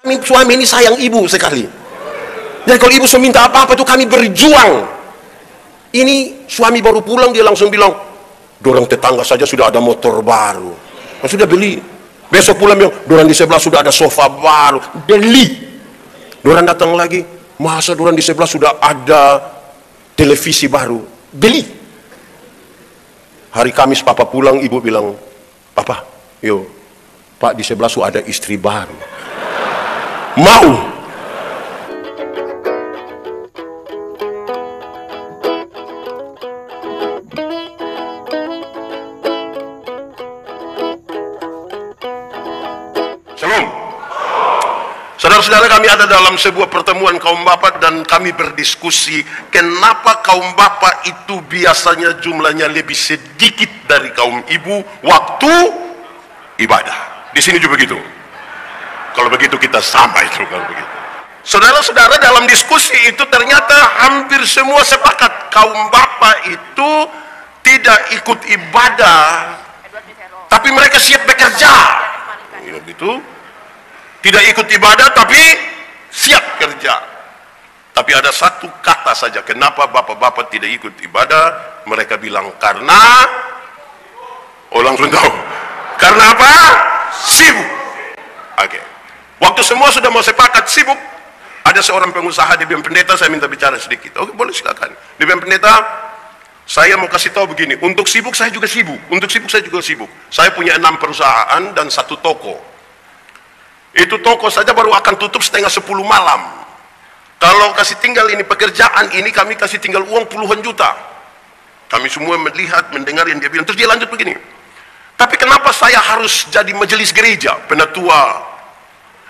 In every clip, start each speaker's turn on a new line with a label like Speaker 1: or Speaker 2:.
Speaker 1: Suami ini sayang ibu sekali. Dan kalau ibu minta apa-apa itu kami berjuang. Ini suami baru pulang, dia langsung bilang, dorang tetangga saja sudah ada motor baru. Nah, sudah beli. Besok pulang bilang, dorang di sebelah sudah ada sofa baru. Beli. Dorang datang lagi, masa dorang di sebelah sudah ada televisi baru. Beli. Hari Kamis papa pulang, ibu bilang, papa, yo, pak di sebelah sudah ada istri baru. Mau. Shalom. Saudara-saudara, kami ada dalam sebuah pertemuan kaum bapak dan kami berdiskusi kenapa kaum bapak itu biasanya jumlahnya lebih sedikit dari kaum ibu waktu ibadah. Di sini juga begitu. Kalau begitu kita sama itu kalau begitu. Saudara-saudara, dalam diskusi itu ternyata hampir semua sepakat kaum bapak itu tidak ikut ibadah, tapi mereka siap bekerja. Gitu. Tidak ikut ibadah tapi siap kerja. Tapi ada satu kata saja kenapa bapak-bapak tidak ikut ibadah. Mereka bilang karena, oh langsung tahu, karena apa? Sibuk. Oke. Waktu semua sudah mau sepakat sibuk, ada seorang pengusaha di BEM Pendeta, saya minta bicara sedikit. Oke, boleh silakan. Di BEM Pendeta, saya mau kasih tahu begini, untuk sibuk saya juga sibuk, untuk sibuk saya juga sibuk. Saya punya 6 perusahaan dan 1 toko. Itu toko saja baru akan tutup setengah 10 malam. Kalau kasih tinggal ini pekerjaan ini, kami kasih tinggal uang puluhan juta. Kami semua melihat, mendengar yang dia bilang. Terus dia lanjut begini, tapi kenapa saya harus jadi majelis gereja, penatua?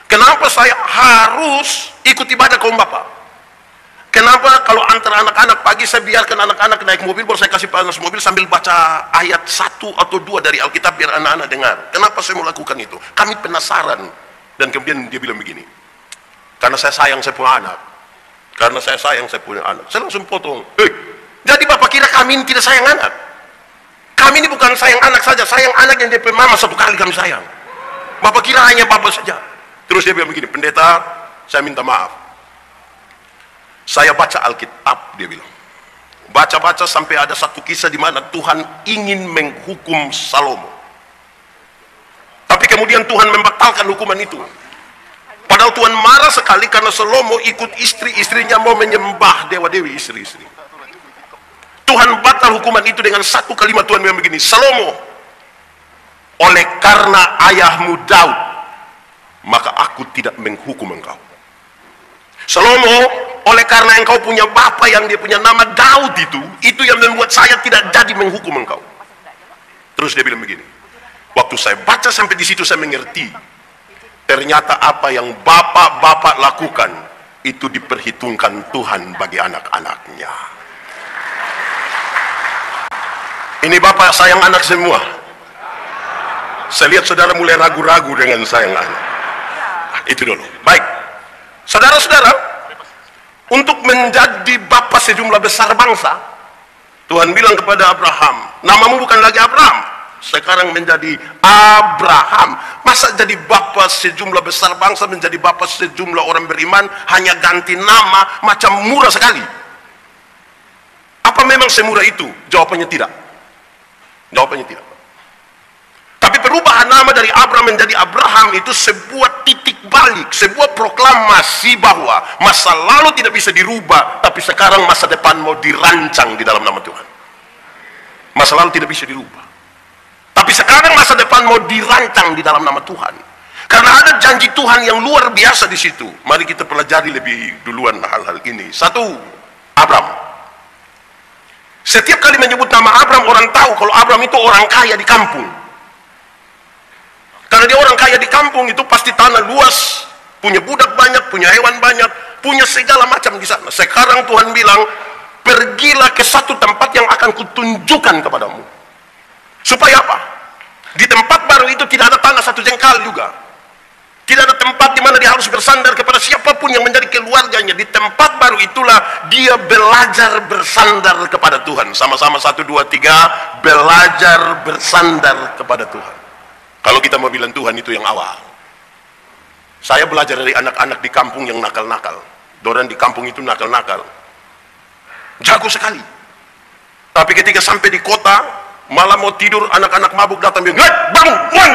Speaker 1: Kenapa saya harus ikut ibadah kaum bapak? Kenapa kalau antara anak-anak pagi saya biarkan anak-anak naik mobil, baru saya kasih panas mobil sambil baca ayat 1 atau 2 dari Alkitab biar anak-anak dengar. Kenapa saya mau lakukan itu? Kami penasaran. Dan kemudian dia bilang begini, karena saya sayang saya punya anak. Karena saya sayang saya punya anak. Saya langsung potong. Jadi bapak kira kami ini tidak sayang anak? Kami ini bukan sayang anak saja, sayang anak yang DP mama 1 kali kami sayang. Bapak kira hanya bapak saja? Terus dia bilang begini, pendeta, saya minta maaf. Saya baca Alkitab, dia bilang. Baca-baca sampai ada satu kisah di mana Tuhan ingin menghukum Salomo. Tapi kemudian Tuhan membatalkan hukuman itu. Padahal Tuhan marah sekali karena Salomo ikut istri-istrinya mau menyembah dewa-dewi istri-istri. Tuhan batal hukuman itu dengan satu kalimat. Tuhan bilang begini, Salomo, oleh karena ayahmu Daud, maka aku tidak menghukum engkau. Salomo, oleh karena engkau punya bapa yang dia punya nama Daud itu yang membuat saya tidak jadi menghukum engkau. Terus dia bilang begini, waktu saya baca sampai di situ saya mengerti, ternyata apa yang bapak-bapak lakukan itu diperhitungkan Tuhan bagi anak-anaknya. Ini bapak sayang anak semua. Saya lihat saudara mulai ragu-ragu dengan sayang anak. Itu dulu. Baik. Saudara-saudara, untuk menjadi bapa sejumlah besar bangsa, Tuhan bilang kepada Abraham, namamu bukan lagi Abraham, sekarang menjadi Abraham. Masa jadi bapa sejumlah besar bangsa, menjadi bapa sejumlah orang beriman, hanya ganti nama, macam murah sekali. Apa memang semurah itu? Jawabannya tidak. Jawabannya tidak. Tapi perubahan nama dari Abraham menjadi Abraham itu sebuah titik balik, sebuah proklamasi bahwa masa lalu tidak bisa dirubah, tapi sekarang masa depan mau dirancang di dalam nama Tuhan. Masa lalu tidak bisa dirubah, tapi sekarang masa depan mau dirancang di dalam nama Tuhan. Karena ada janji Tuhan yang luar biasa di situ. Mari kita pelajari lebih duluan hal-hal ini. 1, Abraham. Setiap kali menyebut nama Abraham, orang tahu kalau Abraham itu orang kaya di kampung. Karena dia orang kaya di kampung, itu pasti tanah luas, punya budak banyak, punya hewan banyak, punya segala macam di sana. Sekarang Tuhan bilang, pergilah ke satu tempat yang akan kutunjukkan kepadamu. Supaya apa? Di tempat baru itu tidak ada tanah 1 jengkal juga. Tidak ada tempat di mana dia harus bersandar kepada siapapun yang menjadi keluarganya. Di tempat baru itulah dia belajar bersandar kepada Tuhan. Sama-sama 1, 2, 3, belajar bersandar kepada Tuhan. Kalau kita mau bilang Tuhan itu yang awal. Saya belajar dari anak-anak di kampung yang nakal-nakal. Dorang di kampung itu nakal-nakal, jago sekali. Tapi ketika sampai di kota, malam mau tidur, anak-anak mabuk datang bilang, bangun,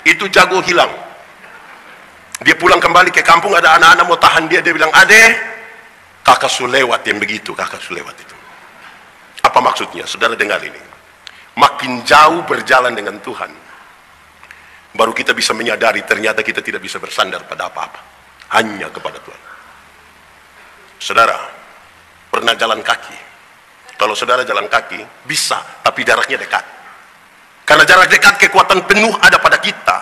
Speaker 1: itu jago hilang. Dia pulang kembali ke kampung, ada anak-anak mau tahan dia bilang, ade, kakak sulewat yang begitu, kakak sulewat itu. Apa maksudnya? Saudara dengar ini. Makin jauh berjalan dengan Tuhan, baru kita bisa menyadari ternyata kita tidak bisa bersandar pada apa-apa, hanya kepada Tuhan. Saudara, pernah jalan kaki? Kalau saudara jalan kaki, bisa, tapi jaraknya dekat. Karena jarak dekat, kekuatan penuh ada pada kita.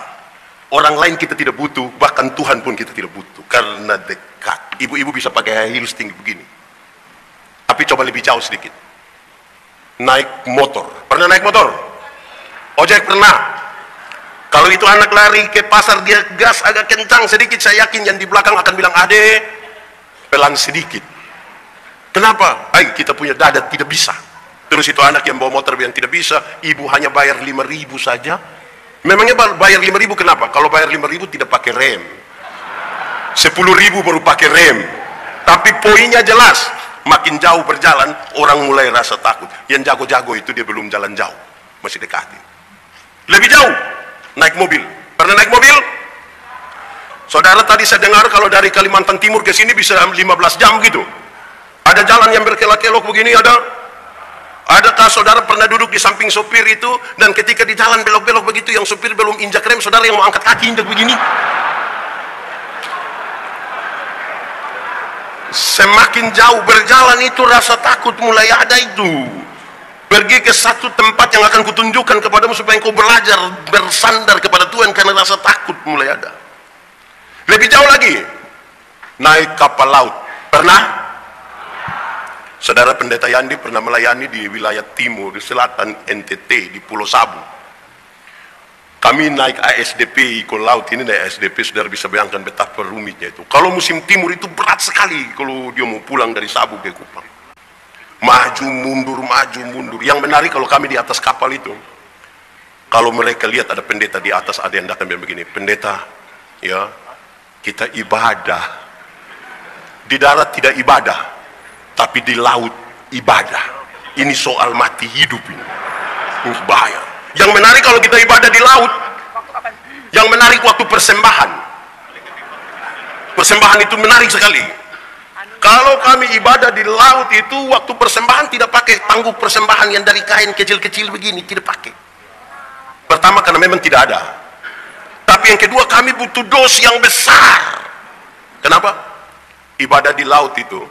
Speaker 1: Orang lain kita tidak butuh, bahkan Tuhan pun kita tidak butuh, karena dekat. Ibu-ibu bisa pakai high heels tinggi begini. Tapi coba lebih jauh sedikit. Naik motor. Pernah naik motor? Ojek pernah? Kalau itu anak lari ke pasar, dia gas agak kencang sedikit, saya yakin yang di belakang akan bilang, ade, pelan sedikit. Kenapa? Kita punya dada, tidak bisa. Terus itu anak yang bawa motor bilang tidak bisa, ibu hanya bayar 5.000 saja. Memangnya bayar 5.000 kenapa? Kalau bayar 5.000 tidak pakai rem. 10.000 baru pakai rem. Tapi poinnya jelas, makin jauh berjalan, orang mulai rasa takut. Yang jago-jago itu dia belum jalan jauh, masih dekati. Lebih jauh, naik mobil. Pernah naik mobil? Saudara, tadi saya dengar kalau dari Kalimantan Timur ke sini bisa 15 jam gitu. Ada jalan yang berkelok-kelok begini, ada. Adakah saudara pernah duduk di samping sopir itu, dan ketika di jalan belok-belok begitu, yang sopir belum injak rem, saudara yang mau angkat kaki injak begini? Semakin jauh berjalan itu rasa takut mulai ada itu. Pergi ke satu tempat yang akan kutunjukkan kepadamu supaya engkau belajar bersandar kepada Tuhan, karena rasa takut mulai ada. Lebih jauh lagi, naik kapal laut. Pernah? Saudara Pendeta Yandi pernah melayani di wilayah timur, di selatan NTT, di Pulau Sabu. Kami naik ASDP, ikut laut ini naik ASDP, saudara bisa bayangkan betapa rumitnya itu. Kalau musim timur itu berat sekali kalau dia mau pulang dari Sabu ke Kupang. Maju mundur. Yang menarik kalau kami di atas kapal itu, kalau mereka lihat ada pendeta di atas, ada yang datang bilang begini, pendeta, ya kita ibadah. Di darat tidak ibadah, tapi di laut ibadah. Ini soal mati hidup ini. Bahaya. Yang menarik kalau kita ibadah di laut, yang menarik waktu persembahan. Persembahan itu menarik sekali. Kalau kami ibadah di laut itu, waktu persembahan tidak pakai tangguh persembahan yang dari kain kecil-kecil begini, tidak pakai. Pertama karena memang tidak ada. Tapi yang kedua, kami butuh dos yang besar. Kenapa? Ibadah di laut itu,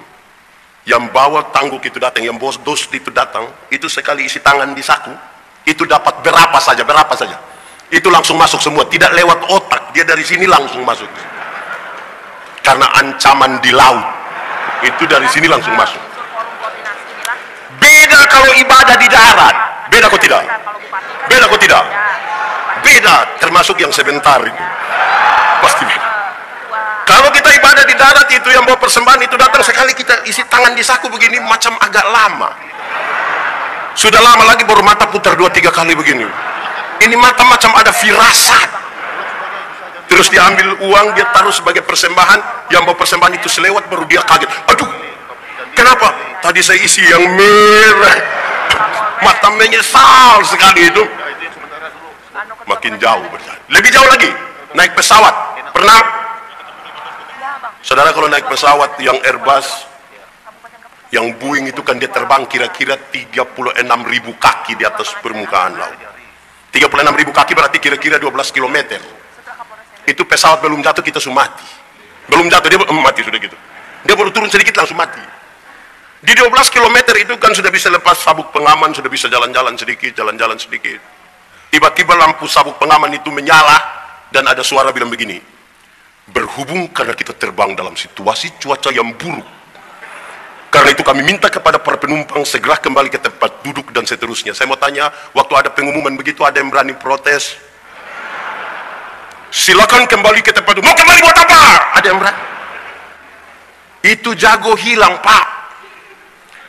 Speaker 1: yang bawa tangguh itu datang, yang bawa dos itu datang, itu sekali isi tangan di saku, itu dapat berapa saja. Itu langsung masuk semua, tidak lewat otak, dia dari sini langsung masuk. Karena ancaman di laut, itu dari sini langsung masuk. Beda kalau ibadah di darat, beda kok tidak? Beda, termasuk yang sebentar itu, pasti beda. Kalau kita ibadah di darat itu, yang bawa persembahan itu datang sekali kita isi tangan di saku begini, macam agak lama. Sudah lama lagi baru mata putar 2-3 kali begini. Ini mata macam ada firasat. Terus diambil uang, dia taruh sebagai persembahan, yang bawa persembahan itu selewat baru dia kaget. Aduh, kenapa? Tadi saya isi yang merah. Mata menyesal sekali itu. Makin jauh berjalan. Lebih jauh lagi, naik pesawat. Pernah? Saudara, kalau naik pesawat yang Airbus, yang Boeing itu kan dia terbang kira-kira 36.000 kaki di atas permukaan laut. 36.000 kaki berarti kira-kira 12 km. Itu pesawat belum jatuh kita sudah mati. Belum jatuh dia mati sudah gitu. Dia baru turun sedikit langsung mati. Di 12 km itu kan sudah bisa lepas sabuk pengaman, sudah bisa jalan-jalan sedikit. Tiba-tiba lampu sabuk pengaman itu menyala dan ada suara bilang begini, berhubung karena kita terbang dalam situasi cuaca yang buruk, karena itu kami minta kepada para penumpang segera kembali ke tempat duduk dan seterusnya. Saya mau tanya, waktu ada pengumuman begitu ada yang berani protes? Silakan kembali ke tempat duduk. Mau kembali buat apa? Ada yang berani? Itu jago hilang, Pak.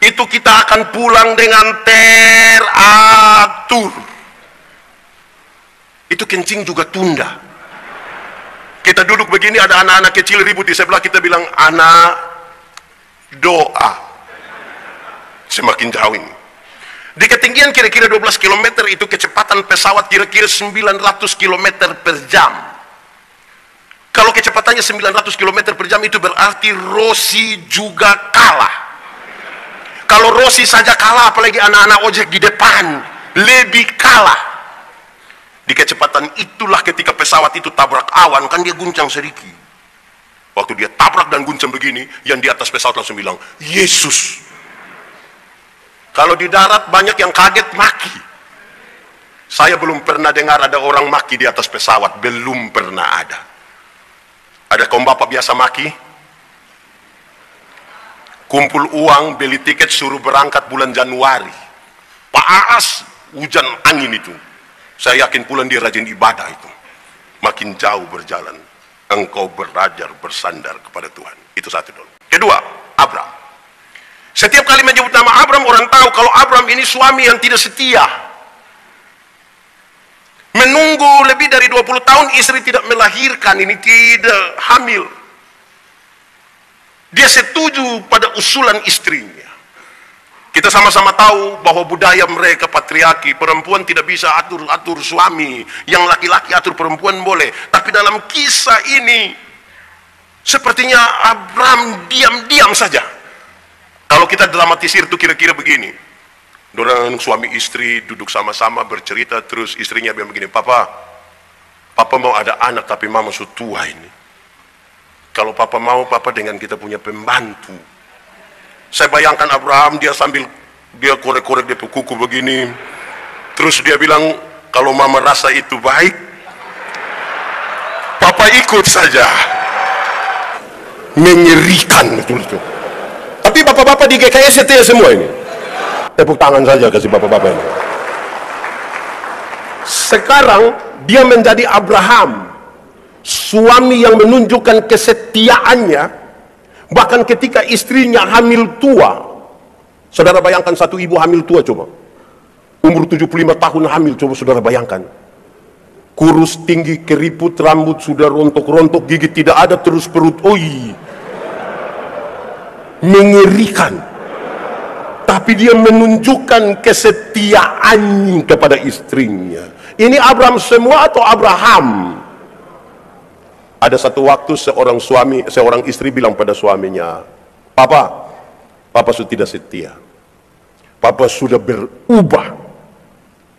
Speaker 1: Itu kita akan pulang dengan teratur. Itu kencing juga tunda. Kita duduk begini, ada anak-anak kecil ribut di sebelah, kita bilang, anak doa. Semakin jauh ini. Di ketinggian kira-kira 12 km itu kecepatan pesawat kira-kira 900 km per jam. Kalau kecepatannya 900 km per jam itu berarti Rossi juga kalah. Kalau Rossi saja kalah, apalagi anak-anak ojek di depan, lebih kalah. Di kecepatan itulah ketika pesawat itu tabrak awan, kan dia guncang sedikit. Waktu dia tabrak dan guncang begini, yang di atas pesawat langsung bilang, Yesus. Kalau di darat banyak yang kaget maki. Saya belum pernah dengar ada orang maki di atas pesawat, belum pernah ada. Ada kaum bapak biasa maki? Kumpul uang, beli tiket, suruh berangkat bulan Januari. Paas, hujan angin itu. Saya yakin pula dia rajin ibadah itu. Makin jauh berjalan, engkau belajar bersandar kepada Tuhan. Itu satu dulu. Kedua, Abram. Setiap kali menyebut nama Abram, orang tahu kalau Abram ini suami yang tidak setia. Menunggu lebih dari 20 tahun, istri tidak melahirkan, ini tidak hamil. Dia setuju pada usulan istrinya. Kita sama-sama tahu bahwa budaya mereka patriarki, perempuan tidak bisa atur-atur suami, yang laki-laki atur perempuan boleh. Tapi dalam kisah ini, sepertinya Abram diam-diam saja. Kalau kita dramatisir itu kira-kira begini. Dorang suami istri duduk sama-sama bercerita, terus istrinya bilang begini, Papa mau ada anak tapi mama sudah tua ini. Kalau Papa mau, Papa dengan kita punya pembantu. Saya bayangkan Abraham, dia sambil dia korek-korek dia kuku begini, terus dia bilang, kalau mama rasa itu baik, Papa ikut saja. Mengerikan betul itu. Tapi bapak-bapak di GKS setia semua ini. Tepuk tangan saja kasih bapak-bapak ini. Sekarang dia menjadi Abraham, suami yang menunjukkan kesetiaannya. Bahkan ketika istrinya hamil tua, saudara bayangkan satu ibu hamil tua coba. Umur 75 tahun hamil, coba saudara bayangkan. Kurus, tinggi, keriput, rambut sudah rontok-rontok, gigi tidak ada, terus perut, oi. Mengerikan. Tapi dia menunjukkan kesetiaan kepada istrinya. Ini Abraham semua atau Abraham? Ada satu waktu seorang istri bilang pada suaminya, Papa sudah tidak setia. Papa sudah berubah.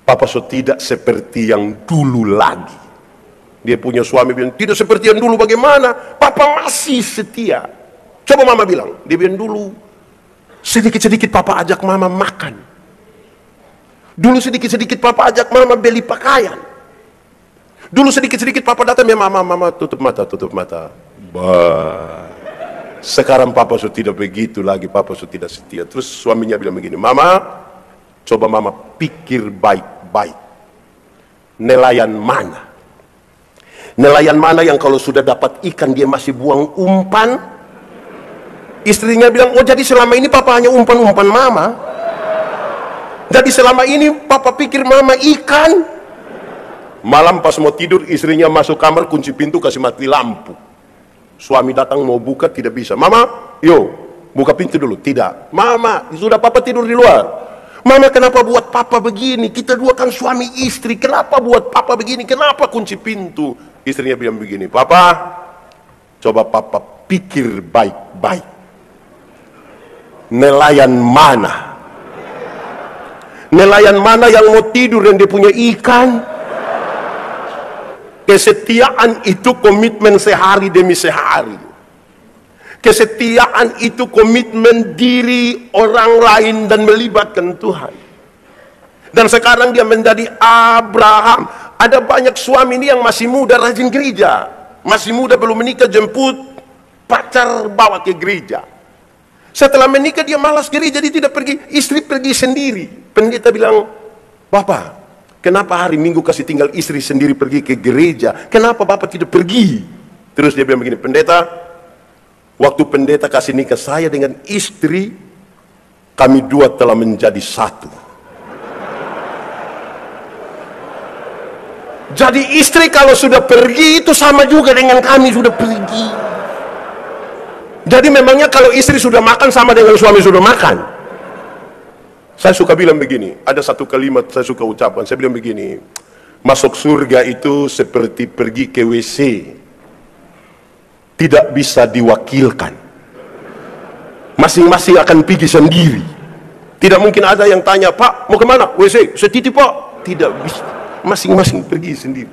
Speaker 1: Papa sudah tidak seperti yang dulu lagi. Dia punya suami bilang, tidak seperti yang dulu bagaimana? Papa masih setia. Coba mama bilang, dia bilang dulu, sedikit-sedikit papa ajak mama makan. Dulu sedikit-sedikit papa ajak mama beli pakaian. Dulu sedikit-sedikit papa datang, ya mama tutup mata. Bah. Sekarang papa sudah tidak begitu lagi, papa sudah tidak setia. Terus suaminya bilang begini, Mama, coba mama pikir baik-baik. Nelayan mana? Nelayan mana yang kalau sudah dapat ikan dia masih buang umpan? Istrinya bilang, oh jadi selama ini papa hanya umpan-umpan mama? Jadi selama ini papa pikir mama ikan? Malam pas mau tidur, istrinya masuk kamar, kunci pintu, kasih mati lampu. Suami datang mau buka, tidak bisa. Mama, yo, buka pintu dulu. Tidak. Mama, sudah papa tidur di luar. Mama, kenapa buat papa begini? Kita dua kan suami istri. Kenapa buat papa begini? Kenapa kunci pintu? Istrinya bilang begini, Papa, coba papa pikir baik-baik. Nelayan mana? Nelayan mana yang mau tidur dan dia punya ikan? Kesetiaan itu komitmen sehari demi sehari. Kesetiaan itu komitmen diri orang lain dan melibatkan Tuhan. Dan sekarang dia menjadi Abraham. Ada banyak suami ini yang masih muda rajin gereja. Masih muda belum menikah, jemput pacar bawa ke gereja. Setelah menikah dia malas gereja, dia tidak pergi. Istri pergi sendiri. Pendeta bilang, Bapak, kenapa hari Minggu kasih tinggal istri sendiri pergi ke gereja? Kenapa Bapak tidak pergi? Terus dia bilang begini, Pendeta, waktu pendeta kasih nikah saya dengan istri, kami dua telah menjadi satu. Jadi istri kalau sudah pergi itu sama juga dengan kami sudah pergi. Jadi memangnya kalau istri sudah makan sama dengan suami sudah makan. Saya suka bilang begini, ada satu kalimat saya suka ucapkan, saya bilang begini, masuk surga itu seperti pergi ke WC, tidak bisa diwakilkan. Masing-masing akan pergi sendiri. Tidak mungkin ada yang tanya, Pak mau kemana? WC, saya titip Pak. Tidak bisa, masing-masing pergi sendiri.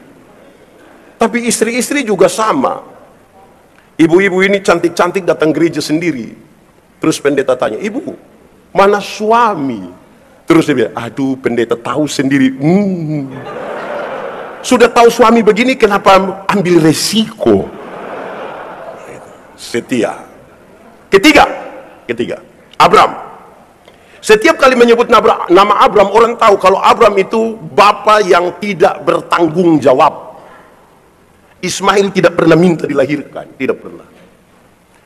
Speaker 1: Tapi istri-istri juga sama. Ibu-ibu ini cantik-cantik datang gereja sendiri. Terus pendeta tanya, ibu mana suami? Terus dia bilang, aduh pendeta tahu sendiri. Sudah tahu suami begini, kenapa ambil resiko? Setia. Ketiga, Abram. Setiap kali menyebut nama Abram, orang tahu kalau Abram itu bapa yang tidak bertanggung jawab. Ismail tidak pernah minta dilahirkan, tidak pernah.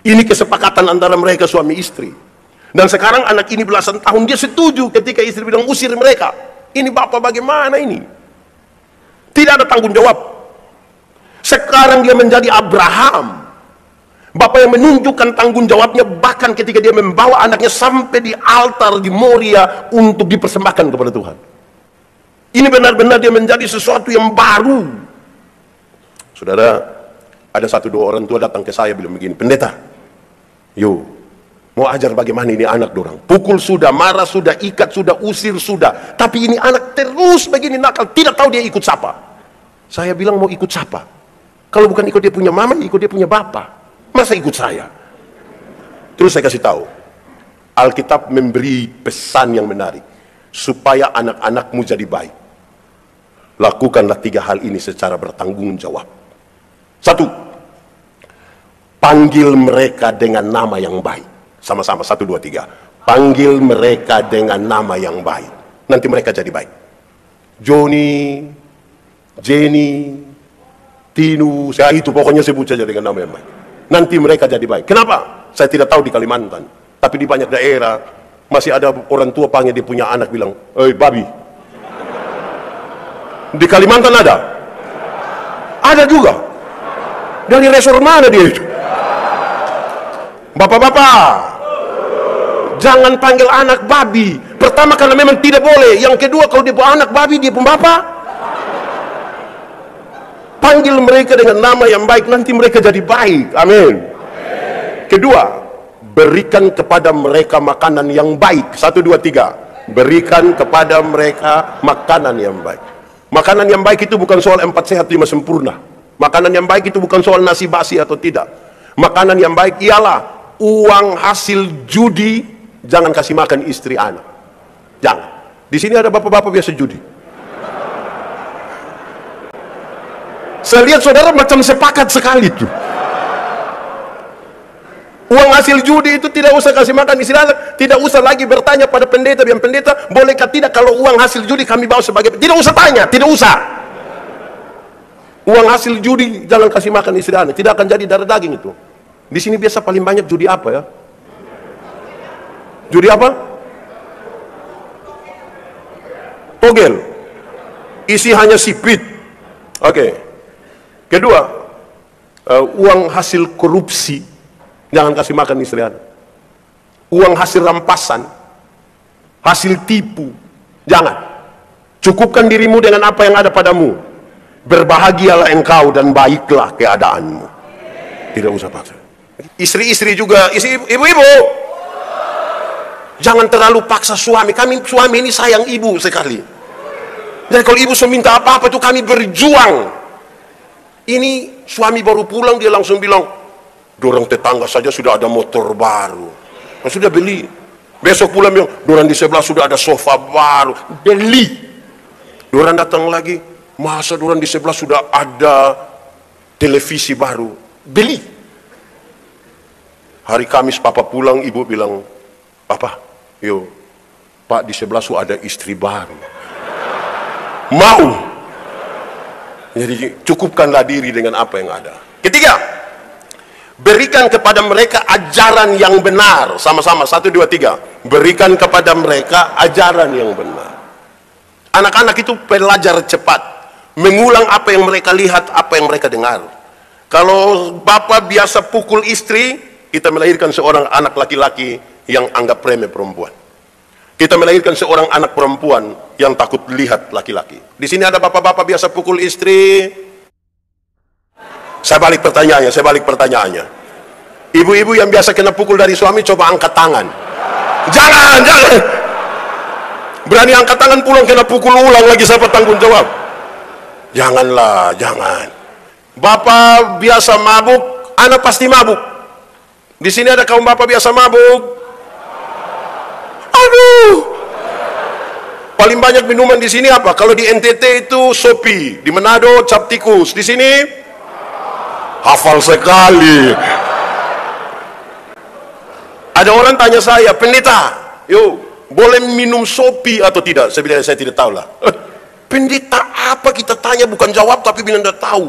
Speaker 1: Ini kesepakatan antara mereka suami istri. Dan sekarang anak ini belasan tahun, dia setuju ketika istri bilang usir mereka. Ini bapak bagaimana ini? Tidak ada tanggung jawab. Sekarang dia menjadi Abraham. Bapak yang menunjukkan tanggung jawabnya, bahkan ketika dia membawa anaknya sampai di altar di Moria untuk dipersembahkan kepada Tuhan. Ini benar-benar dia menjadi sesuatu yang baru. Saudara, ada satu dua orang tua datang ke saya bilang begini, pendeta, yo, mau ajar bagaimana ini anak dorang. Pukul sudah, marah sudah, ikat sudah, usir sudah. Tapi ini anak terus begini nakal, tidak tahu dia ikut siapa. Saya bilang mau ikut siapa? Kalau bukan ikut dia punya mama, ikut dia punya bapak. Masa ikut saya? Terus saya kasih tahu, Alkitab memberi pesan yang menarik, supaya anak-anakmu jadi baik. Lakukanlah 3 hal ini secara bertanggung jawab. 1, panggil mereka dengan nama yang baik. Sama-sama, 1, 2, 3. Panggil mereka dengan nama yang baik. Nanti mereka jadi baik. Joni, Jenny, Tinu, saya itu pokoknya sebut saja dengan nama yang baik. Nanti mereka jadi baik. Kenapa? Saya tidak tahu di Kalimantan, tapi di banyak daerah masih ada orang tua panggil dia punya anak bilang, "Oi babi." Di Kalimantan ada? Ada juga. Dari resor mana dia itu? Bapak-bapak, jangan panggil anak babi. Pertama karena memang tidak boleh. Yang kedua kalau dia punya anak babi, dia pun bapak. Panggil mereka dengan nama yang baik, nanti mereka jadi baik. Amin. Kedua, berikan kepada mereka makanan yang baik. 1, 2, 3. Berikan kepada mereka makanan yang baik. Makanan yang baik itu bukan soal 4 sehat 5 sempurna. Makanan yang baik itu bukan soal nasi basi atau tidak. Makanan yang baik ialah uang hasil judi jangan kasih makan istri anak. Jangan. Di sini ada bapak-bapak biasa judi. Saya lihat saudara macam sepakat sekali tuh. Uang hasil judi itu tidak usah kasih makan istri anak. Tidak usah lagi bertanya pada pendeta, biar pendeta bolehkah tidak kalau uang hasil judi kami bawa sebagai. Tidak usah tanya, tidak usah. Uang hasil judi jangan kasih makan istri anak, tidak akan jadi darah daging itu. Di sini biasa paling banyak judi apa ya? Judi apa? Togel. Isi hanya sipit. Oke. Kedua, uang hasil korupsi jangan kasih makan istri anak. Uang hasil rampasan, hasil tipu, jangan. Cukupkan dirimu dengan apa yang ada padamu. Berbahagialah engkau dan baiklah keadaanmu. Tidak usah paksa. Istri-istri juga, ibu-ibu, jangan terlalu paksa suami. Kami suami ini sayang ibu sekali. Dan kalau ibu minta apa-apa itu kami berjuang. Ini suami baru pulang, dia langsung bilang, dorang tetangga saja sudah ada motor baru. Nah, sudah beli. Besok pulang bilang, dorang di sebelah sudah ada sofa baru. Beli. Dorang datang lagi, masa dorang di sebelah sudah ada televisi baru. Beli. Hari Kamis papa pulang, ibu bilang, "Papa, yo, Pak di sebelah sudah ada istri baru." Mau. Jadi cukupkanlah diri dengan apa yang ada. Ketiga, berikan kepada mereka ajaran yang benar. Sama-sama, 1, 2, 3. Berikan kepada mereka ajaran yang benar. Anak-anak itu belajar cepat. mengulang apa yang mereka lihat, apa yang mereka dengar. Kalau bapak biasa pukul istri, kita melahirkan seorang anak laki-laki yang anggap remeh perempuan. Kita melahirkan seorang anak perempuan yang takut lihat laki-laki. Di sini ada bapak-bapak biasa pukul istri. Saya balik pertanyaannya. Ibu-ibu yang biasa kena pukul dari suami, coba angkat tangan. Jangan. Berani angkat tangan pulang kena pukul ulang lagi, siapa tanggung jawab? Janganlah, jangan. Bapak biasa mabuk, anak pasti mabuk. Di sini ada kaum bapak biasa mabuk. Aduh. Paling banyak minuman di sini apa? Kalau di NTT itu Sopi, di Manado cap tikus, di sini hafal sekali. Ada orang tanya saya, pendeta, yo, boleh minum Sopi atau tidak? Saya bilang saya tidak tahu lah. Pendeta apa kita tanya, bukan jawab tapi bilang tidak tahu.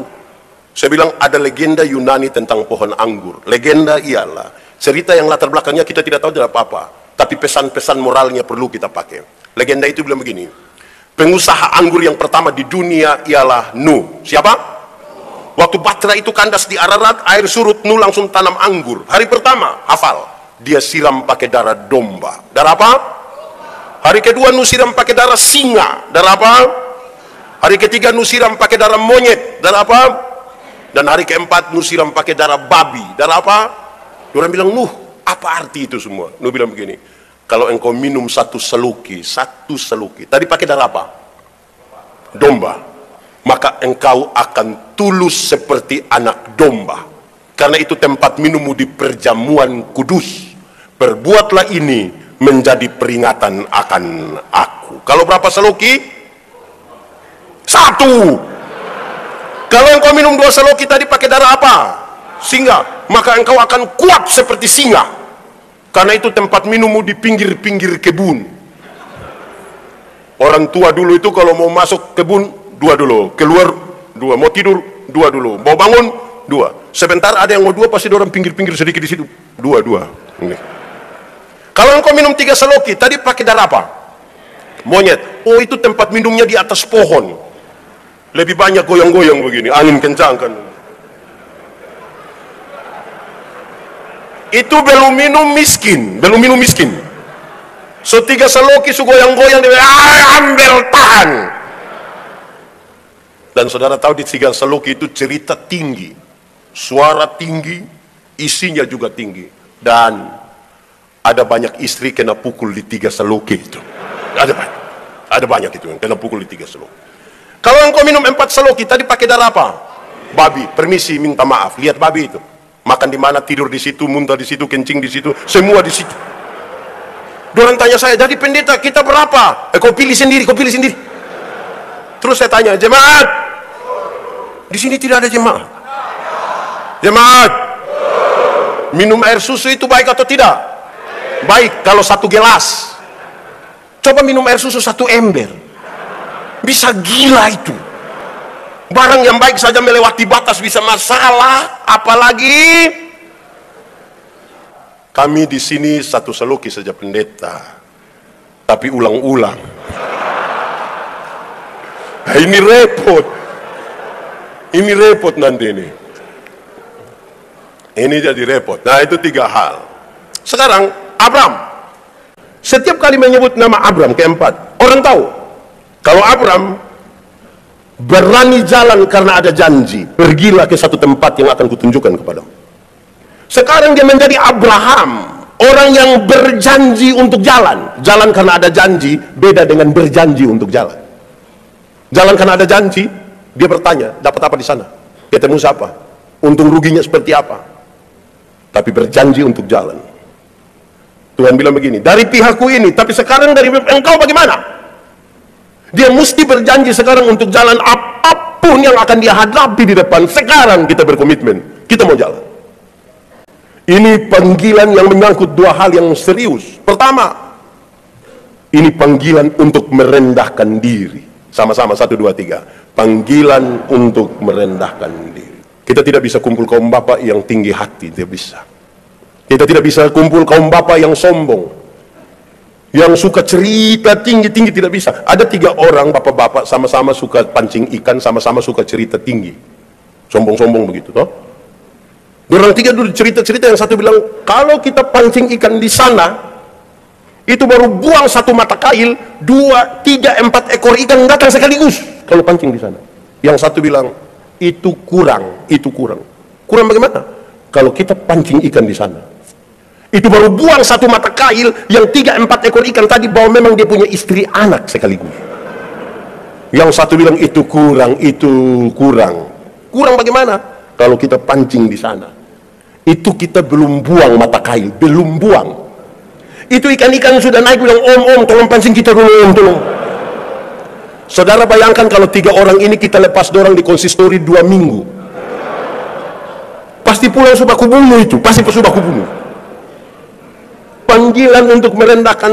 Speaker 1: Saya bilang ada legenda Yunani tentang pohon anggur. Legenda ialah cerita yang latar belakangnya kita tidak tahu tidak apa-apa, tapi pesan-pesan moralnya perlu kita pakai. Legenda itu bilang begini, pengusaha anggur yang pertama di dunia ialah Nuh. Siapa? Waktu Batra itu kandas di Ararat, air surut, Nuh langsung tanam anggur. Hari pertama, hafal, dia siram pakai darah domba. Darah apa? Hari kedua Nuh siram pakai darah singa. Darah apa? Hari ketiga Nuh siram pakai darah monyet. Darah apa? Dan hari keempat Nuh siram pakai darah babi. Darah apa? Orang bilang, Nuh, apa arti itu semua? Nuh bilang begini, kalau engkau minum satu seluki, tadi pakai darah apa? Domba. Maka engkau akan tulus seperti anak domba. Karena itu tempat minummu di perjamuan kudus. Perbuatlah ini menjadi peringatan akan aku. Kalau berapa seluki? 1. Kalau engkau minum 2 seloki tadi pakai darah apa? Singa. Maka engkau akan kuat seperti singa. Karena itu tempat minummu di pinggir-pinggir kebun. Orang tua dulu itu kalau mau masuk kebun, 2 dulu. Keluar 2. Mau tidur, 2 dulu. Mau bangun, 2. Sebentar ada yang mau 2, pasti orang pinggir-pinggir sedikit di situ. 2. Ini. Kalau engkau minum 3 seloki, tadi pakai darah apa? Monyet. Oh, itu tempat minumnya di atas pohon. Lebih banyak goyang-goyang begini, angin kencang kan. Itu belum minum miskin. So 3 seloki su goyang-goyang, dia ambil tahan. Dan saudara tahu di 3 seloki itu cerita tinggi, suara tinggi, isinya juga tinggi. Dan ada banyak istri kena pukul di 3 seloki itu. Ada banyak itu yang kena pukul di 3 seloki. Kalau engkau minum 4 seloki, tadi pakai darah apa? Babi. Permisi, minta maaf. Lihat babi itu. Makan di mana, tidur di situ, muntah di situ, kencing di situ, semua di situ. Dorang tanya saya, jadi pendeta kita berapa? Kau pilih sendiri. Terus saya tanya, jemaat? Di sini tidak ada jemaat. Jemaat? Minum air susu itu baik atau tidak? Baik kalau 1 gelas. Coba minum air susu 1 ember. Bisa gila itu. Barang yang baik saja melewati batas bisa masalah, apalagi kami di sini 1 seloki saja pendeta, tapi ulang-ulang. Nah, ini repot nanti ini. Ini jadi repot. Nah, itu 3 hal. Sekarang Abram. Setiap kali menyebut nama Abram keempat, orang tahu kalau Abram berani jalan karena ada janji. Pergilah ke satu tempat yang akan kutunjukkan kepadamu. Sekarang dia menjadi Abraham, orang yang berjanji untuk jalan. Jalan karena ada janji beda dengan berjanji untuk jalan. Jalan karena ada janji, dia bertanya, dapat apa di sana? Ketemu siapa? Untung ruginya seperti apa? Tapi berjanji untuk jalan. Tuhan bilang begini, dari pihakku ini, tapi sekarang dari engkau bagaimana? Dia mesti berjanji sekarang untuk jalan apapun yang akan dia hadapi di depan. Sekarang kita berkomitmen, kita mau jalan. Ini panggilan yang menyangkut 2 hal yang serius. Pertama, ini panggilan untuk merendahkan diri. Sama-sama 1, 2, 3. Panggilan untuk merendahkan diri. Kita tidak bisa kumpul kaum bapak yang tinggi hati, tidak bisa. Kita tidak bisa kumpul kaum bapak yang sombong, Yang suka cerita tinggi-tinggi tidak bisa. Ada 3 orang bapak-bapak sama-sama suka pancing ikan, sama-sama suka cerita tinggi. Sombong-sombong begitu toh. Orang 3 dulu cerita-cerita, yang satu bilang, kalau kita pancing ikan di sana, itu baru buang 1 mata kail, 2, 3, 4 ekor ikan datang sekaligus kalau pancing di sana. Yang satu bilang, itu kurang. Kurang bagaimana? Kalau kita pancing ikan di sana, itu baru buang 1 mata kail, yang 3, 4 ekor ikan tadi bahwa memang dia punya istri anak sekaligus. Yang satu bilang itu kurang. Kurang bagaimana? Kalau kita pancing di sana, itu kita belum buang mata kail, belum buang. Itu ikan-ikan sudah naik bilang, om tolong pancing kita dulu, om tolong. Saudara bayangkan kalau 3 orang ini kita lepas dorang di konsistori 2 minggu, pasti pulang sudah kubunuh itu, pasti sudah kubunuh. Panggilan untuk merendahkan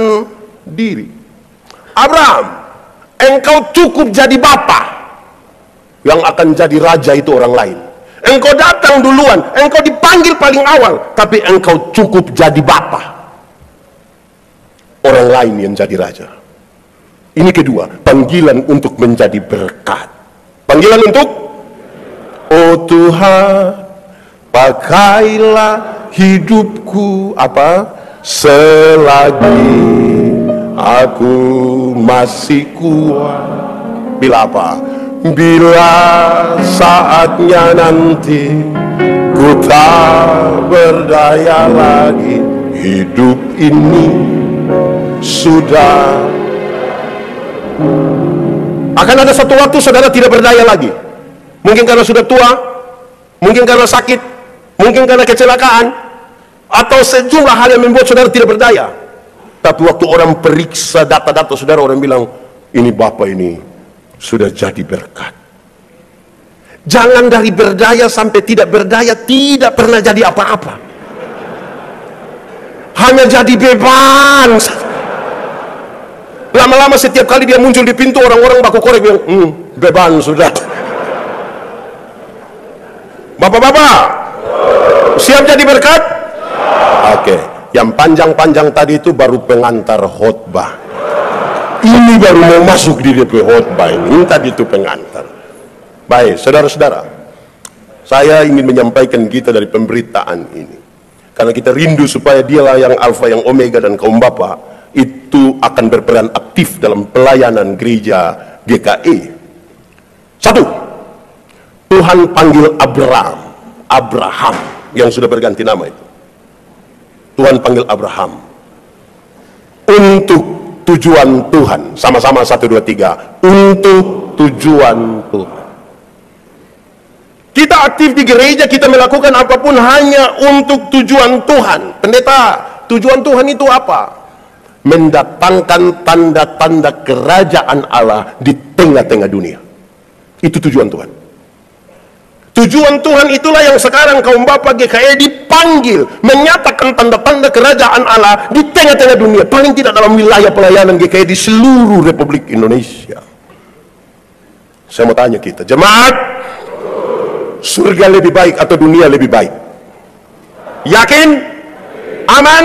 Speaker 1: diri. Abraham, engkau cukup jadi bapa, yang akan jadi raja itu orang lain. Engkau datang duluan, engkau dipanggil paling awal, tapi engkau cukup jadi bapa, orang lain yang jadi raja. Ini kedua, panggilan untuk menjadi berkat. Panggilan untuk, oh Tuhan, pakailah hidupku selagi aku masih kuat. Bila bila saatnya nanti ku tak berdaya lagi, hidup ini sudah. Akan ada satu waktu saudara tidak berdaya lagi. Mungkin karena sudah tua, mungkin karena sakit, mungkin karena kecelakaan, atau sejumlah hal yang membuat saudara tidak berdaya. Tapi waktu orang periksa data-data saudara, orang bilang, ini bapak ini sudah jadi berkat. Jangan dari berdaya sampai tidak berdaya, tidak pernah jadi apa-apa. Hanya jadi beban. Lama-lama setiap kali dia muncul di pintu, orang-orang baku korek bilang, beban sudah. Bapak-bapak, siap jadi berkat? Oke, yang panjang-panjang tadi itu baru pengantar khotbah. Ini baru mau masuk di DP khotbah ini tadi itu pengantar. Baik, saudara-saudara, saya ingin menyampaikan kita dari pemberitaan ini, karena kita rindu supaya dialah yang alfa, yang omega, dan kaum bapak itu akan berperan aktif dalam pelayanan gereja GKI. 1, Tuhan panggil Abraham yang sudah berganti nama itu. Tuhan panggil Abraham untuk tujuan Tuhan. Sama-sama 1, 2, 3. Untuk tujuan Tuhan. Kita aktif di gereja, kita melakukan apapun hanya untuk tujuan Tuhan. Pendeta, tujuan Tuhan itu apa? Mendatangkan tanda-tanda kerajaan Allah di tengah-tengah dunia. Itu tujuan Tuhan. Tujuan Tuhan itulah yang sekarang kaum bapak GKI dipanggil menyatakan tanda-tanda kerajaan Allah di tengah-tengah dunia, paling tidak dalam wilayah pelayanan GKI di seluruh Republik Indonesia. Saya mau tanya kita, jemaat, surga lebih baik atau dunia lebih baik? Yakin? Aman?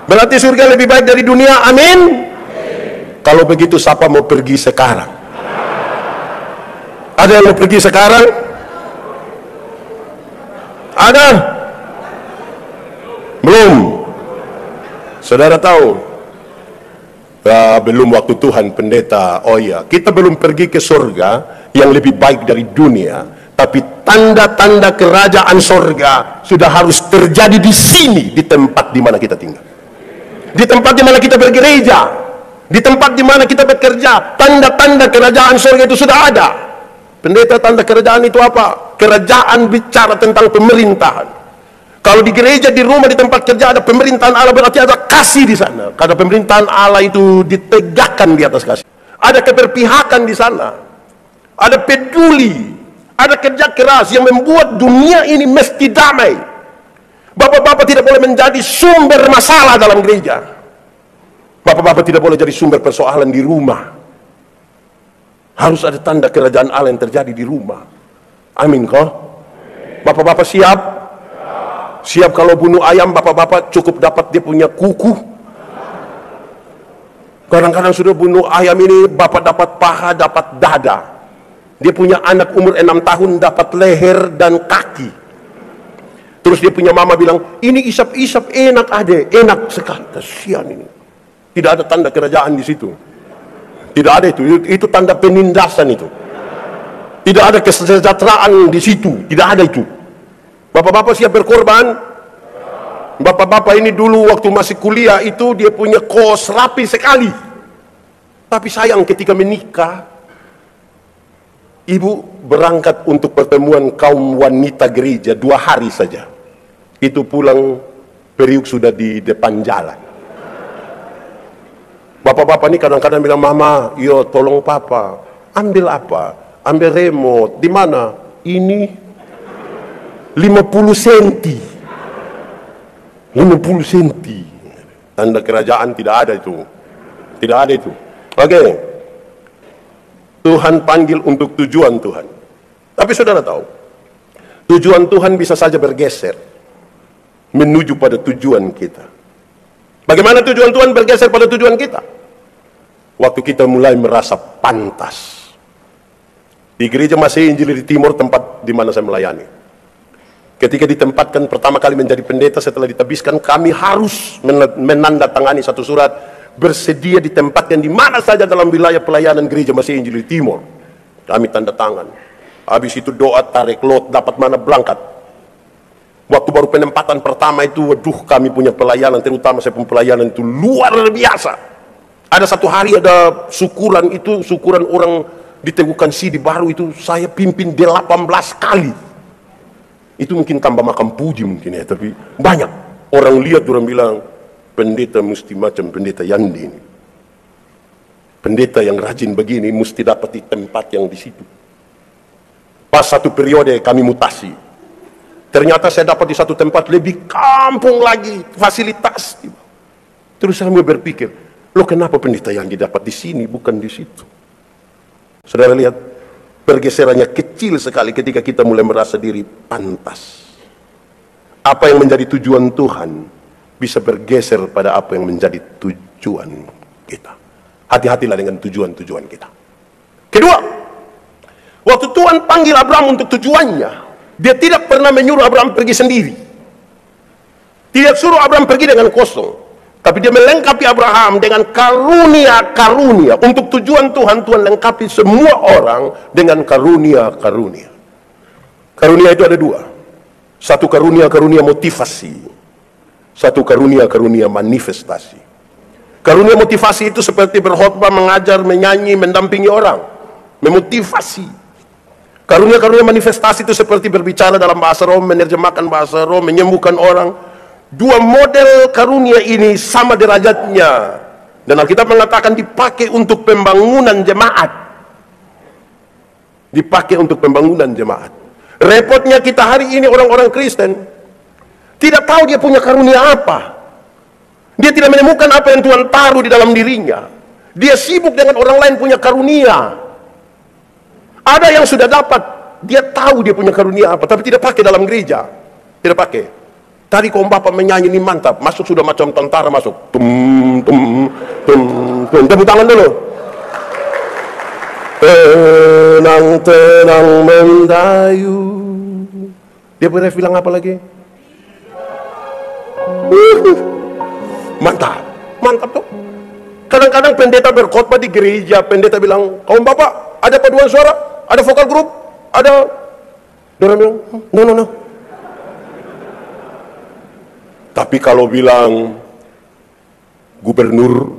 Speaker 1: Berarti surga lebih baik dari dunia, amin? Kalau begitu siapa mau pergi sekarang? Ada yang mau pergi sekarang? Ada? Belum? Saudara tahu? Belum waktu Tuhan, pendeta. Oh iya, kita belum pergi ke surga yang lebih baik dari dunia, tapi tanda-tanda kerajaan surga sudah harus terjadi di sini, di tempat di mana kita tinggal, di tempat di mana kita bergereja, di tempat di mana kita bekerja. Tanda-tanda kerajaan surga itu sudah ada. Pendeta, tanda kerajaan itu apa? Kerajaan bicara tentang pemerintahan. Kalau di gereja, di rumah, di tempat kerja ada pemerintahan Allah, berarti ada kasih di sana. Karena pemerintahan Allah itu ditegakkan di atas kasih. Ada keberpihakan di sana. Ada peduli, ada kerja keras yang membuat dunia ini mesti damai. Bapak-bapak tidak boleh menjadi sumber masalah dalam gereja. Bapak-bapak tidak boleh jadi sumber persoalan di rumah. Harus ada tanda kerajaan Allah yang terjadi di rumah. Amin kok? Bapak-bapak siap? Siap kalau bunuh ayam, bapak-bapak cukup dapat dia punya kuku. Kadang-kadang sudah bunuh ayam ini, bapak dapat paha, dapat dada. Dia punya anak umur 6 tahun, dapat leher dan kaki. Terus dia punya mama bilang, ini isap-isap enak ade, enak sekali. Kasihan ini. Tidak ada tanda kerajaan di situ. Tidak ada itu tanda penindasan itu. Tidak ada kesejahteraan di situ, tidak ada itu. Bapak-bapak siap berkorban? Bapak-bapak ini dulu waktu masih kuliah itu dia punya kos rapi sekali. Tapi sayang ketika menikah, ibu berangkat untuk pertemuan kaum wanita gereja 2 hari saja. Itu pulang periuk sudah di depan jalan. Bapak-bapak ini kadang-kadang bilang, mama, yo tolong papa, ambil apa? Ambil remote. Di mana? Ini 50 senti. 50 senti. Tanda kerajaan tidak ada itu. Tidak ada itu. Oke. Tuhan panggil untuk tujuan Tuhan. Tapi saudara tahu, tujuan Tuhan bisa saja bergeser menuju pada tujuan kita. Bagaimana tujuan Tuhan bergeser pada tujuan kita? Waktu kita mulai merasa pantas. Di gereja Masih Injil di Timur, tempat di mana saya melayani. Ketika ditempatkan pertama kali menjadi pendeta setelah ditabiskan, kami harus menandatangani satu surat bersedia ditempatkan di mana saja dalam wilayah pelayanan gereja Masih Injil di Timur. Kami tanda tangan. Habis itu doa, tarik lot, dapat mana berangkat. Waktu baru penempatan pertama itu, waduh, kami punya pelayanan, terutama saya punya pelayanan itu luar biasa. Ada satu hari ada syukuran itu, syukuran orang di Tegukan Sidi baru itu, saya pimpin 18 kali. Itu mungkin tambah makam puji mungkin ya, tapi banyak orang lihat, orang bilang pendeta mesti macam pendeta Yandi ini. Pendeta yang rajin begini mesti dapat di tempat yang di situ. Pas satu periode kami mutasi, ternyata saya dapat di satu tempat lebih kampung lagi fasilitas. Terus saya mulai berpikir, loh kenapa pendeta Yandi dapat di sini bukan di situ? Saudara lihat, pergeserannya kecil sekali ketika kita mulai merasa diri pantas. Apa yang menjadi tujuan Tuhan bisa bergeser pada apa yang menjadi tujuan kita. Hati-hatilah dengan tujuan-tujuan kita. Kedua, waktu Tuhan panggil Abraham untuk tujuannya, dia tidak pernah menyuruh Abraham pergi sendiri. Tidak suruh Abraham pergi dengan kosong. Tapi dia melengkapi Abraham dengan karunia-karunia. Untuk tujuan Tuhan, Tuhan lengkapi semua orang dengan karunia-karunia. Karunia itu ada 2. Satu karunia-karunia motivasi. Satu karunia-karunia manifestasi. Karunia motivasi itu seperti berkhotbah, mengajar, menyanyi, mendampingi orang. Memotivasi. Karunia-karunia manifestasi itu seperti berbicara dalam bahasa roh, menerjemahkan bahasa roh, menyembuhkan orang. 2 model karunia ini sama derajatnya, dan Alkitab mengatakan dipakai untuk pembangunan jemaat. Dipakai untuk pembangunan jemaat. Repotnya kita hari ini orang-orang Kristen tidak tahu dia punya karunia apa. Dia tidak menemukan apa yang Tuhan taruh di dalam dirinya. Dia sibuk dengan orang lain punya karunia. Ada yang sudah dapat, dia tahu dia punya karunia apa, tapi tidak pakai dalam gereja. Tidak pakai. Tadi kaum bapak menyanyi ini mantap, masuk sudah macam tentara masuk. Tum tum tum tum. Tepuk tangan dulu. Tenang-tenang mendayu. Dia boleh bilang apa lagi? Mantap, mantap tuh. Kadang-kadang pendeta berkhotbah di gereja, pendeta bilang, kaum bapak, ada paduan suara, ada vokal grup, ada. Dia bilang, no. Tapi kalau bilang Gubernur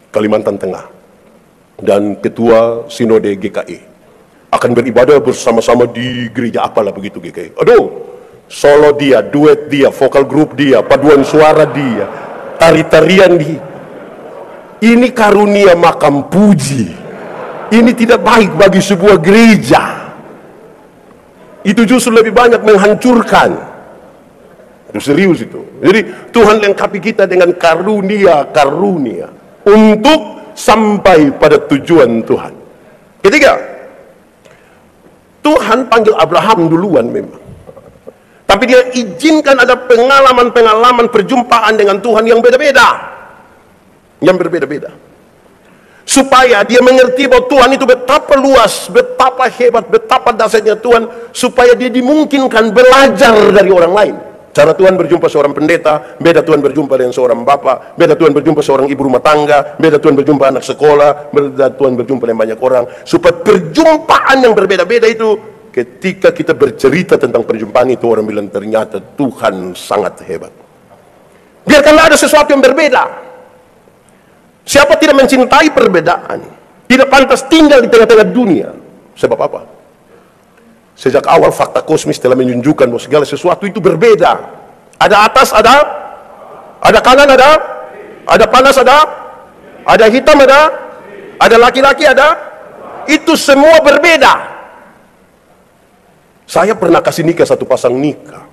Speaker 1: Kalimantan Tengah dan Ketua Sinode GKI akan beribadah bersama-sama di gereja apalah begitu GKI. Aduh, solo dia, duet dia, vokal grup dia, paduan suara dia, tari-tarian dia. Ini karunia makam puji. Ini tidak baik bagi sebuah gereja. Itu justru lebih banyak menghancurkan. Serius itu. Jadi Tuhan lengkapi kita dengan karunia-karunia untuk sampai pada tujuan Tuhan. Ketiga, Tuhan panggil Abraham duluan memang. Tapi dia izinkan ada pengalaman-pengalaman perjumpaan dengan Tuhan yang beda-beda. Yang berbeda-beda. supaya dia mengerti bahwa Tuhan itu betapa luas, betapa hebat, betapa dahsyatnya Tuhan, supaya dia dimungkinkan belajar dari orang lain. Cara Tuhan berjumpa seorang pendeta, beda Tuhan berjumpa dengan seorang bapak, beda Tuhan berjumpa seorang ibu rumah tangga, beda Tuhan berjumpa anak sekolah, beda Tuhan berjumpa dengan banyak orang. Supaya perjumpaan yang berbeda-beda itu, ketika kita bercerita tentang perjumpaan itu, orang bilang ternyata Tuhan sangat hebat. Biarkanlah ada sesuatu yang berbeda. Siapa tidak mencintai perbedaan, tidak pantas tinggal di tengah-tengah dunia. Sebab apa? Sejak awal fakta kosmis telah menunjukkan bahwa segala sesuatu itu berbeda. Ada atas, ada kanan, ada panas, ada hitam, ada laki-laki, ada. Itu semua berbeda. Saya pernah kasih nikah satu pasang nikah.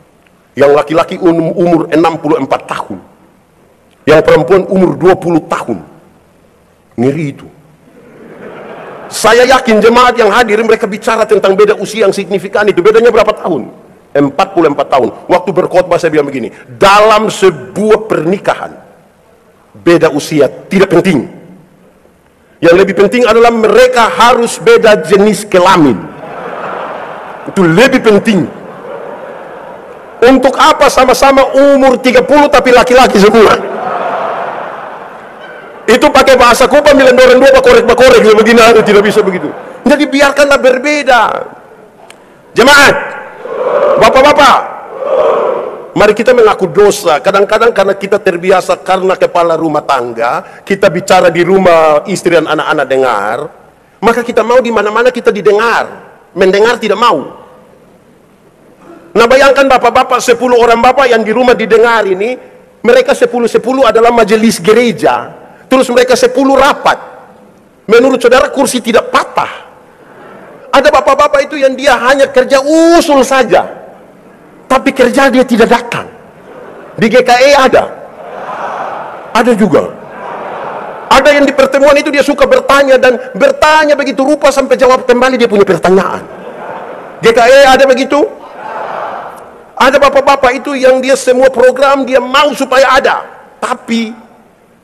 Speaker 1: Yang laki-laki umur 64 tahun. Yang perempuan umur 20 tahun. Ngeri itu. Saya yakin jemaat yang hadir mereka bicara tentang beda usia yang signifikan itu. Bedanya berapa tahun? 44 tahun. Waktu berkhotbah saya bilang begini, dalam sebuah pernikahan beda usia tidak penting. Yang lebih penting adalah mereka harus beda jenis kelamin. Itu lebih penting. Untuk apa sama-sama umur 30 tapi laki-laki semua? Itu pakai bahasa Kupang bilang orang dua bakorek begini, tidak bisa begitu. Jadi biarkanlah berbeda. Jemaat, bapak-bapak, mari kita mengaku dosa. Kadang-kadang karena kita terbiasa karena kepala rumah tangga, kita bicara di rumah istri dan anak-anak dengar, maka kita mau di mana-mana kita didengar. Mendengar tidak mau. Nah bayangkan bapak-bapak, 10 orang bapak yang di rumah didengar ini, mereka 10 adalah majelis gereja. Terus mereka 10 rapat. Menurut saudara kursi tidak patah. Ada bapak-bapak itu yang dia hanya kerja usul saja, tapi kerja dia tidak datang. Di GKE ada juga. Ada yang di pertemuan itu dia suka bertanya, dan bertanya begitu rupa sampai jawab kembali dia punya pertanyaan. GKE ada begitu. Ada bapak-bapak itu yang dia semua program dia mau supaya ada, tapi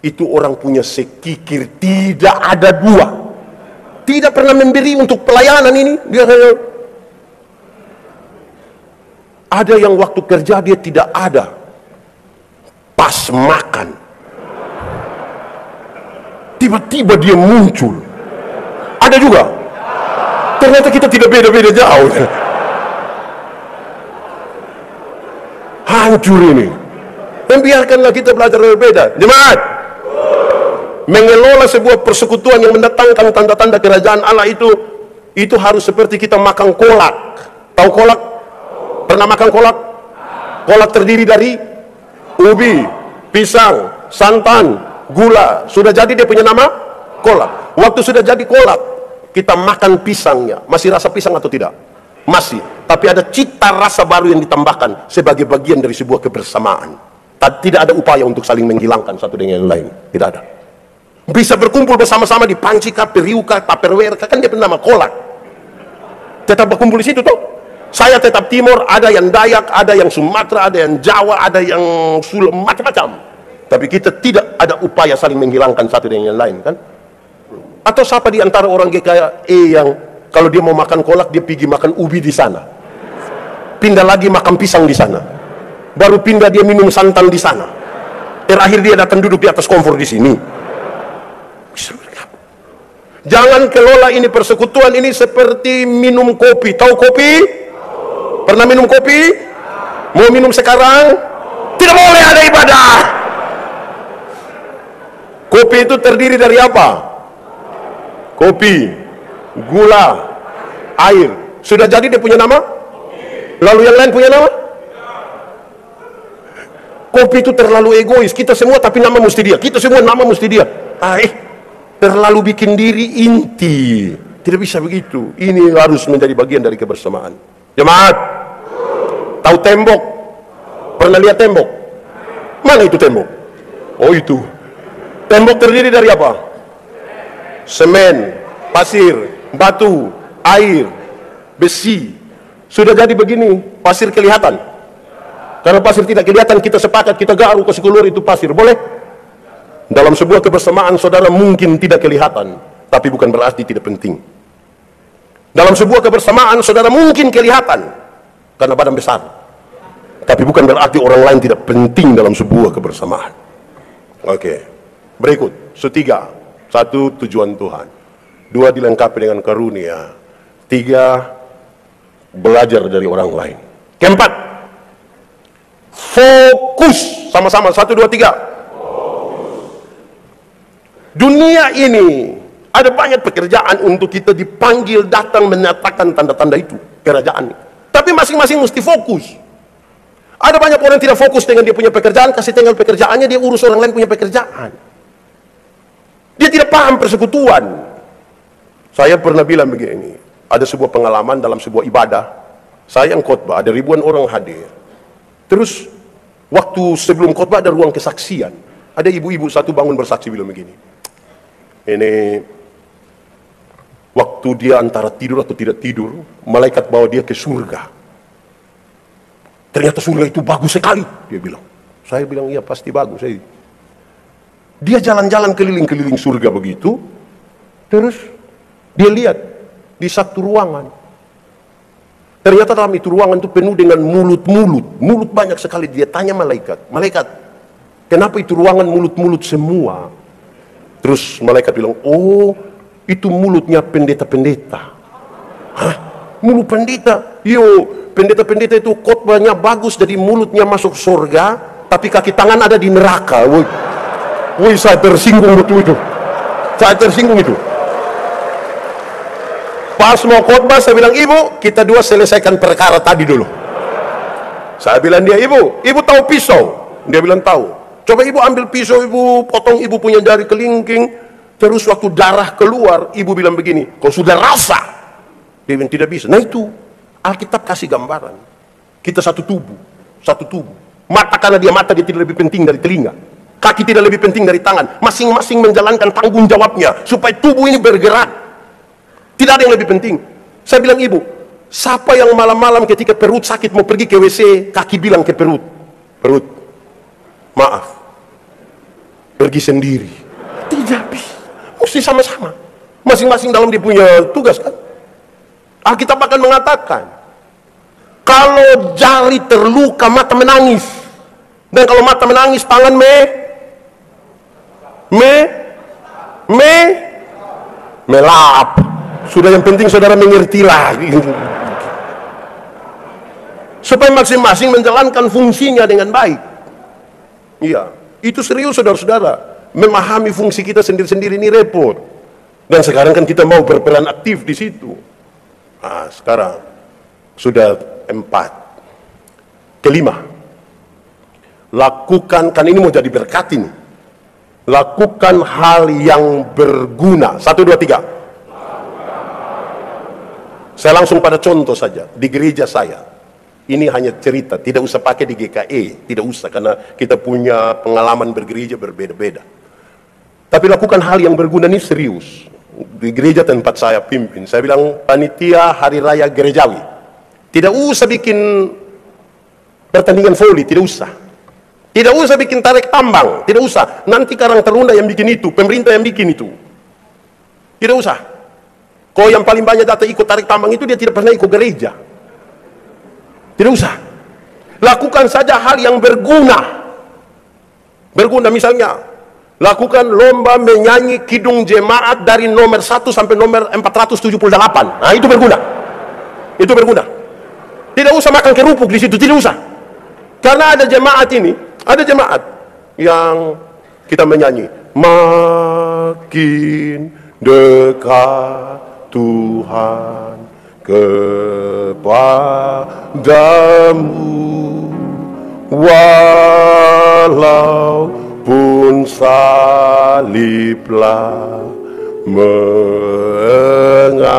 Speaker 1: itu orang punya sekikir, tidak ada dua. Tidak pernah memberi untuk pelayanan ini. Dia ada yang waktu kerja dia tidak ada. Pas makan, tiba-tiba dia muncul. Ada juga. Ternyata kita tidak beda-beda jauh. Hancur ini. Dan biarkanlah kita belajar berbeda. Jemaat, mengelola sebuah persekutuan yang mendatangkan tanda-tanda kerajaan Allah itu harus seperti kita makan kolak. Tahu kolak? Pernah makan kolak? Kolak terdiri dari ubi, pisang, santan, gula. Sudah jadi dia punya nama? Kolak. Waktu sudah jadi kolak, kita makan pisangnya. Masih rasa pisang atau tidak? Masih. Tapi ada cita rasa baru yang ditambahkan sebagai bagian dari sebuah kebersamaan. Tidak ada upaya untuk saling menghilangkan satu dengan yang lain. Tidak ada. Bisa berkumpul bersama-sama di panci kah, periuk kah, tupperware kah, kan dia bernama kolak. Tetap berkumpul di situ toh. Saya tetap Timur, ada yang Dayak, ada yang Sumatera, ada yang Jawa, ada yang Sula, macam-macam. Tapi kita tidak ada upaya saling menghilangkan satu dengan yang lain, kan? Atau siapa di antara orang GKE yang kalau dia mau makan kolak dia pergi makan ubi di sana, pindah lagi makan pisang di sana, baru pindah dia minum santan di sana, terakhir dia datang duduk di atas kompor di sini. Jangan kelola ini persekutuan ini seperti minum kopi. Tahu kopi? Pernah minum kopi? Mau minum sekarang? Tidak boleh, ada ibadah. Kopi itu terdiri dari apa? Kopi, gula, air. Sudah jadi dia punya nama? Lalu yang lain punya nama? Kopi itu terlalu egois. Kita semua tapi nama mesti dia. Kita semua nama mesti dia. Terlalu bikin diri inti. Tidak bisa begitu. Ini harus menjadi bagian dari kebersamaan. Jemaat, tahu tembok? Pernah lihat tembok? Mana itu tembok? Oh itu. Tembok terdiri dari apa? Semen, pasir, batu, air, besi. Sudah jadi begini, pasir kelihatan. Karena pasir tidak kelihatan, kita sepakat, kita garuk kasih keluar itu pasir. Boleh? dalam sebuah kebersamaan saudara mungkin tidak kelihatan, tapi bukan berarti tidak penting. Dalam sebuah kebersamaan saudara mungkin kelihatan karena badan besar, tapi bukan berarti orang lain tidak penting dalam sebuah kebersamaan. Oke. Berikut, ketiga, satu, tujuan Tuhan. Dua, dilengkapi dengan karunia. Tiga, belajar dari orang lain. Keempat, fokus. Sama-sama, satu, dua, tiga. Dunia ini ada banyak pekerjaan untuk kita dipanggil datang menyatakan tanda-tanda itu, kerajaan. Tapi masing-masing mesti fokus. Ada banyak orang tidak fokus dengan dia punya pekerjaan, kasih tinggal pekerjaannya, dia urus orang lain punya pekerjaan. Dia tidak paham persekutuan. Saya pernah bilang begini, ada sebuah pengalaman dalam sebuah ibadah, saya yang khotbah, ada ribuan orang hadir. Terus waktu sebelum khotbah ada ruang kesaksian. Ada ibu-ibu satu bangun bersaksi bilang begini, ini waktu dia antara tidur atau tidak tidur, malaikat bawa dia ke surga. Ternyata surga itu bagus sekali, dia bilang. Saya bilang, iya pasti bagus. Dia jalan-jalan keliling-keliling surga begitu, terus dia lihat di satu ruangan. Ternyata dalam itu ruangan itu penuh dengan mulut banyak sekali. Dia tanya malaikat, kenapa itu ruangan mulut semua? Terus malaikat bilang, oh itu mulutnya pendeta-pendeta. Hah? Mulut pendeta? Yo, pendeta-pendeta itu khotbahnya bagus, jadi mulutnya masuk surga, tapi kaki tangan ada di neraka. Woi, saya tersinggung betul itu. Saya tersinggung itu. Pas mau khotbah, saya bilang, ibu, kita dua selesaikan perkara tadi dulu. Saya bilang dia, ibu tahu pisau? Dia bilang tahu. Coba ibu ambil pisau, ibu potong ibu punya jari kelingking. Terus waktu darah keluar, ibu bilang begini, kau sudah rasa? Dia bilang tidak bisa. Nah itu, Alkitab kasih gambaran. Kita satu tubuh. Mata karena dia mata, dia tidak lebih penting dari telinga. Kaki tidak lebih penting dari tangan. Masing-masing menjalankan tanggung jawabnya supaya tubuh ini bergerak. Tidak ada yang lebih penting. Saya bilang, ibu, siapa yang malam-malam ketika perut sakit mau pergi ke WC, kaki bilang ke perut, maaf, pergi sendiri? Tidak bisa. Mesti sama-sama. Masing-masing dalam dia punya tugas kan. Alkitab akan mengatakan, kalau jari terluka mata menangis, dan kalau mata menangis tangan melap. Sudah, yang penting saudara mengertilah. Supaya masing-masing menjalankan fungsinya dengan baik. Iya, itu serius saudara-saudara. Memahami fungsi kita sendiri-sendiri ini repot. Dan sekarang kan kita mau berperan aktif di situ. Nah, sekarang sudah 4. Kelima, lakukan, kan ini mau jadi berkat ini. Lakukan hal yang berguna. 1, 2, 3. Saya langsung pada contoh saja. Di gereja saya, ini hanya cerita, tidak usah pakai di GKE, tidak usah, karena kita punya pengalaman bergereja berbeda-beda. Tapi lakukan hal yang berguna ini serius. Di gereja tempat saya pimpin, saya bilang, panitia hari raya gerejawi, tidak usah bikin pertandingan voli, tidak usah. Tidak usah bikin tarik tambang, tidak usah. Nanti Karang Taruna yang bikin itu, pemerintah yang bikin itu. Tidak usah. Kau yang paling banyak datang ikut tarik tambang itu, dia tidak pernah ikut gereja. Tidak usah. Lakukan saja hal yang berguna. Berguna, misalnya, lakukan lomba menyanyi kidung jemaat dari nomor 1 sampai nomor 478. Nah, itu berguna. Itu berguna. Tidak usah makan kerupuk di situ, tidak usah. Karena ada jemaat ini, ada jemaat yang kita menyanyi, makin dekat Tuhan kepadamu, walaupun saliblah mengangkat.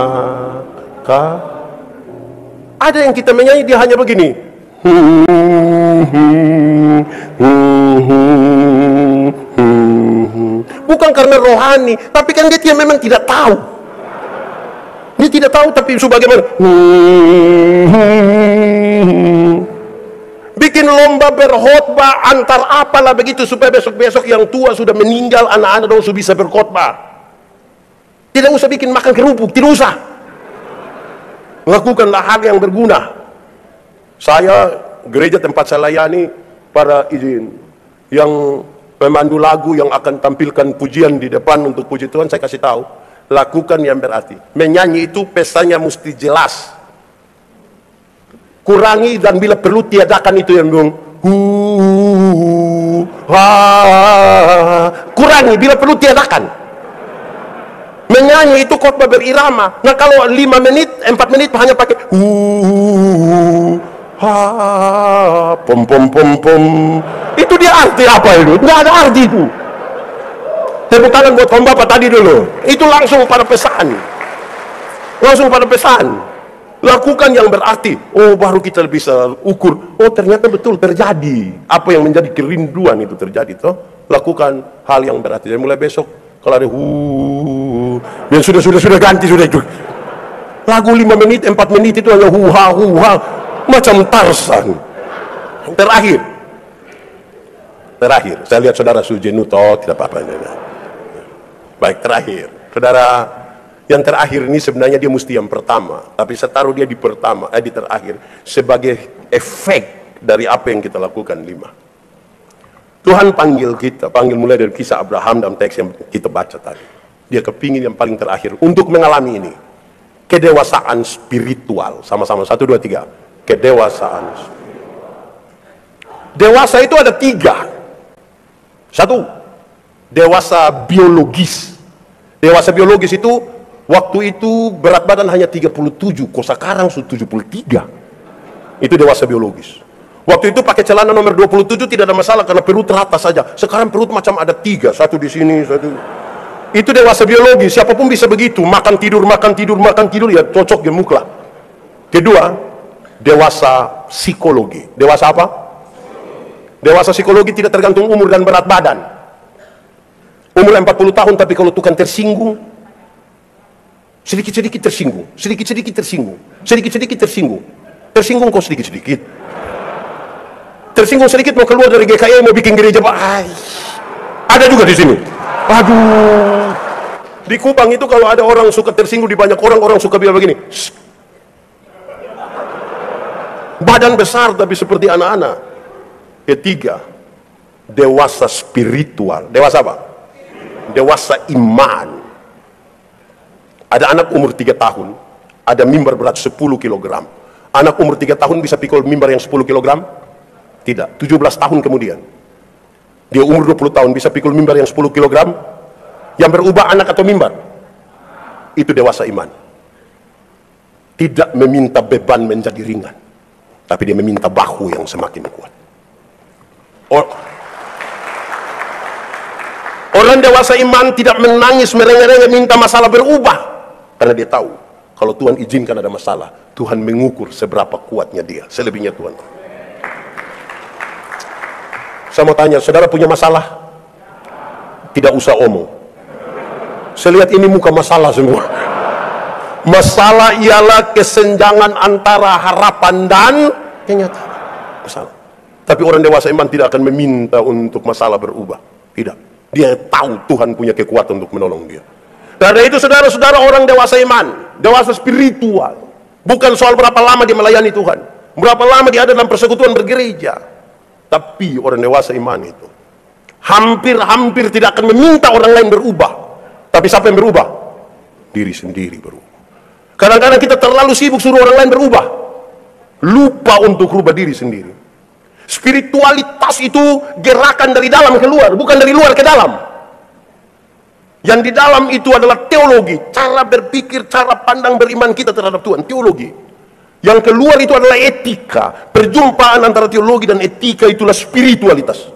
Speaker 1: Ada yang kita menyanyi dia hanya begini, bukan karena rohani, tapi kan dia memang tidak tahu. Dia tidak tahu, tapi sebagaimana bikin lomba berkhotbah antar apalah begitu, supaya besok-besok yang tua sudah meninggal, anak-anak dong bisa berkhotbah. Tidak usah bikin makan kerupuk, tidak usah. Lakukanlah hal yang berguna. Saya, gereja tempat saya layani, para izin yang pemandu lagu yang akan tampilkan pujian di depan untuk puji Tuhan, saya kasih tahu, lakukan yang berarti. Menyanyi itu pesannya mesti jelas. Kurangi dan bila perlu tiadakan itu yang bilang kurangi, bila perlu tiadakan. Menyanyi itu khotbah berirama. Nah kalau 5 menit, 4 menit hanya pakai pom pom pom pom, itu dia arti apa itu? Nggak ada arti itu. Tepuk tangan buat Om Bapak tadi dulu. Itu langsung pada pesan. Langsung pada pesan. Lakukan yang berarti. Oh, baru kita bisa ukur. Oh, ternyata betul terjadi. Apa yang menjadi kerinduan itu terjadi. Toh, lakukan hal yang berarti. Jadi mulai besok, kalau ada yang sudah ganti, sudah itu. Lagu 5 menit, 4 menit itu hanya huha. Macam Tarsan. Terakhir, saya lihat saudara Sujenuto, tidak apa-apa. Baik, terakhir. Saudara, yang terakhir ini sebenarnya dia mesti yang pertama, tapi saya taruh dia di terakhir sebagai efek dari apa yang kita lakukan. 5. Tuhan panggil kita, mulai dari kisah Abraham dalam teks yang kita baca tadi. Dia kepingin yang paling terakhir untuk mengalami ini, kedewasaan spiritual. Sama-sama 1, 2, 3. Kedewasaan. Dewasa itu ada 3. 1, dewasa biologis. Dewasa biologis itu waktu itu berat badan hanya 37, kok sekarang sudah 73. Itu dewasa biologis. Waktu itu pakai celana nomor 27 tidak ada masalah karena perut rata saja. Sekarang perut macam ada 3, satu di sini, satu. Itu dewasa biologis. Siapapun bisa begitu, makan tidur ya cocok gemuk lah. Kedua, dewasa psikologi. Dewasa apa? Dewasa psikologi tidak tergantung umur dan berat badan. Umur 40 tahun tapi kalau tukang tersinggung, sedikit-sedikit tersinggung. Tersinggung kok sedikit-sedikit. Tersinggung sedikit mau keluar dari GKI mau bikin gereja, Pak. Ada juga di sini. Aduh. Di Kupang itu kalau ada orang suka tersinggung di banyak orang suka bilang begini. Badan besar tapi seperti anak-anak. Ketiga, dewasa spiritual. Dewasa apa? Dewasa iman. Ada anak umur 3 tahun, ada mimbar berat 10 kg. Anak umur 3 tahun bisa pikul mimbar yang 10 kg? Tidak. 17 tahun kemudian, dia umur 20 tahun bisa pikul mimbar yang 10 kg? Yang berubah anak atau mimbar? Itu dewasa iman. Tidak meminta beban menjadi ringan, tapi dia meminta bahu yang semakin kuat. Orang dewasa iman tidak menangis merengek-rengek minta masalah berubah, karena dia tahu kalau Tuhan izinkan ada masalah, Tuhan mengukur seberapa kuatnya dia. Selebihnya Tuhan. Saya mau tanya, saudara punya masalah? Tidak usah omong. Saya lihat ini muka masalah semua. Masalah ialah kesenjangan antara harapan dan kenyataan. Masalah. Tapi orang dewasa iman tidak akan meminta untuk masalah berubah. Tidak. Dia tahu Tuhan punya kekuatan untuk menolong dia. Karena itu saudara-saudara, orang dewasa iman, dewasa spiritual, bukan soal berapa lama dia melayani Tuhan, berapa lama dia ada dalam persekutuan bergereja. Tapi orang dewasa iman itu hampir tidak akan meminta orang lain berubah. Tapi siapa yang berubah? Diri sendiri berubah. Kadang-kadang kita terlalu sibuk suruh orang lain berubah, lupa untuk rubah diri sendiri. Spiritualitas itu gerakan dari dalam keluar, bukan dari luar ke dalam. Yang di dalam itu adalah teologi, cara berpikir, cara pandang beriman kita terhadap Tuhan, teologi. Yang keluar itu adalah etika. Perjumpaan antara teologi dan etika itulah spiritualitas.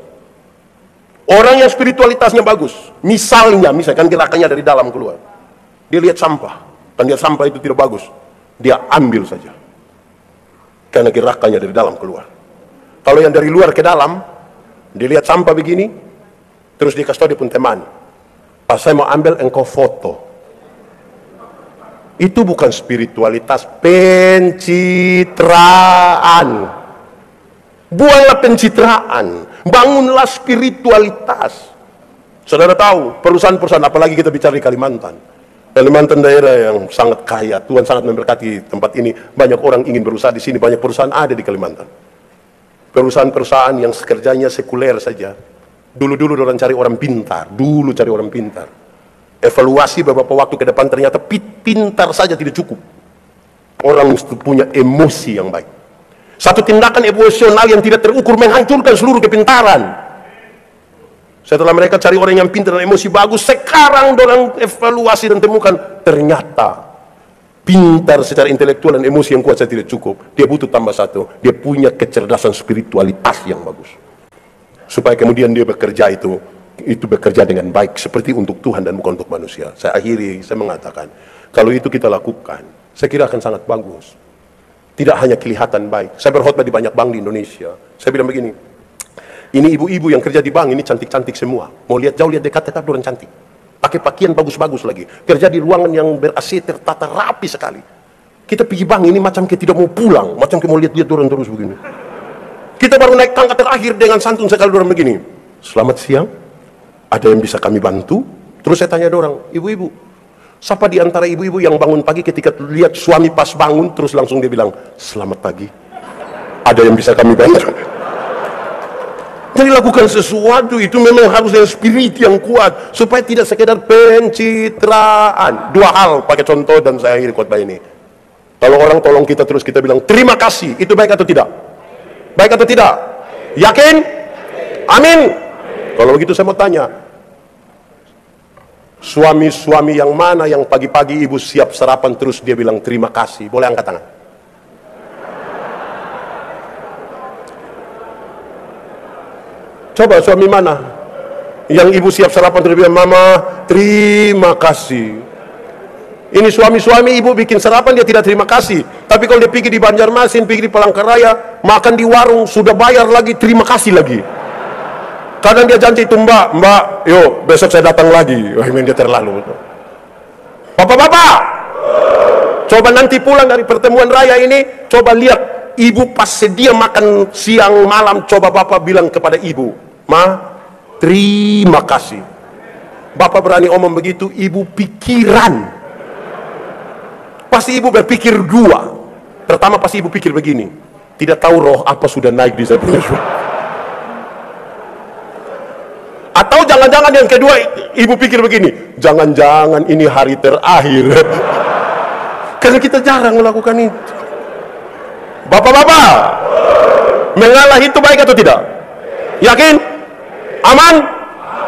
Speaker 1: Orang yang spiritualitasnya bagus, misalnya kan gerakannya dari dalam keluar. Dia lihat sampah, dan dia sampah itu tidak bagus, dia ambil saja. Karena gerakannya dari dalam keluar. Kalau yang dari luar ke dalam, dia lihat sampah begini, terus dia kasih tahu dia pun teman, pas saya mau ambil engkau foto. Itu bukan spiritualitas, pencitraan. Buanglah pencitraan, bangunlah spiritualitas. Saudara tahu, perusahaan-perusahaan, apalagi kita bicara di Kalimantan. Kalimantan daerah yang sangat kaya, Tuhan sangat memberkati tempat ini. Banyak orang ingin berusaha di sini, banyak perusahaan ada di Kalimantan. Perusahaan-perusahaan yang kerjanya sekuler saja. Dulu-dulu orang cari orang pintar, Evaluasi beberapa waktu ke depan ternyata pintar saja tidak cukup. Orang mesti punya emosi yang baik. Satu tindakan emosional yang tidak terukur menghancurkan seluruh kepintaran. Setelah mereka cari orang yang pintar dan emosi bagus, sekarang orang evaluasi dan temukan ternyata pintar secara intelektual dan emosi yang kuat saya tidak cukup. Dia butuh tambah satu, dia punya kecerdasan spiritualitas yang bagus. Supaya kemudian dia bekerja itu bekerja dengan baik seperti untuk Tuhan dan bukan untuk manusia. Saya mengatakan, kalau itu kita lakukan, saya kira akan sangat bagus. Tidak hanya kelihatan baik. Saya berkhotbah di banyak bank di Indonesia. Saya bilang begini, ini ibu-ibu yang kerja di bank ini cantik-cantik semua. Mau lihat jauh, lihat dekat, tetap orang cantik. Pakai pakaian bagus-bagus lagi. Kerja di ruangan yang ber-AC tertata rapi sekali. Kita pergi bank ini macam kita tidak mau pulang, macam kita mau lihat-lihat orang terus begini. Kita baru naik tangga terakhir dengan santun sekali orang begini. Selamat siang, ada yang bisa kami bantu? Terus saya tanya orang, ibu-ibu, siapa di antara ibu-ibu yang bangun pagi ketika lihat suami pas bangun terus langsung dia bilang, selamat pagi, ada yang bisa kami bantu? Jadi lakukan sesuatu itu memang harus dengan spirit yang kuat supaya tidak sekedar pencitraan. Dua hal pakai contoh dan saya akhiri khotbah ini. Kalau orang tolong kita terus kita bilang terima kasih, itu baik atau tidak? Baik atau tidak? Yakin? Amin. Kalau begitu saya mau tanya, suami-suami yang mana yang pagi-pagi ibu siap sarapan terus dia bilang terima kasih? Boleh angkat tangan? Coba suami mana yang ibu siap sarapan terus bilang mama terima kasih? Ini suami-suami ibu bikin sarapan dia tidak terima kasih. Tapi kalau dia pergi di Banjarmasin, pergi di Palangkaraya, makan di warung sudah bayar lagi, terima kasih lagi. Kadang dia janji itu mbak, yuk besok saya datang lagi. Wah, ini dia terlalu. Bapak-bapak, coba nanti pulang dari pertemuan raya ini, coba lihat ibu pas sedia makan siang malam, coba bapak bilang kepada ibu, ma, terima kasih. Bapak berani omong begitu, ibu pikiran. Pasti ibu berpikir dua. Pertama pasti ibu pikir begini, tidak tahu roh apa sudah naik di saya punya suami. Atau jangan-jangan yang kedua ibu pikir begini, jangan-jangan ini hari terakhir. Karena kita jarang melakukan itu. Bapak-bapak, mengalah itu baik atau tidak? Yakin? Aman?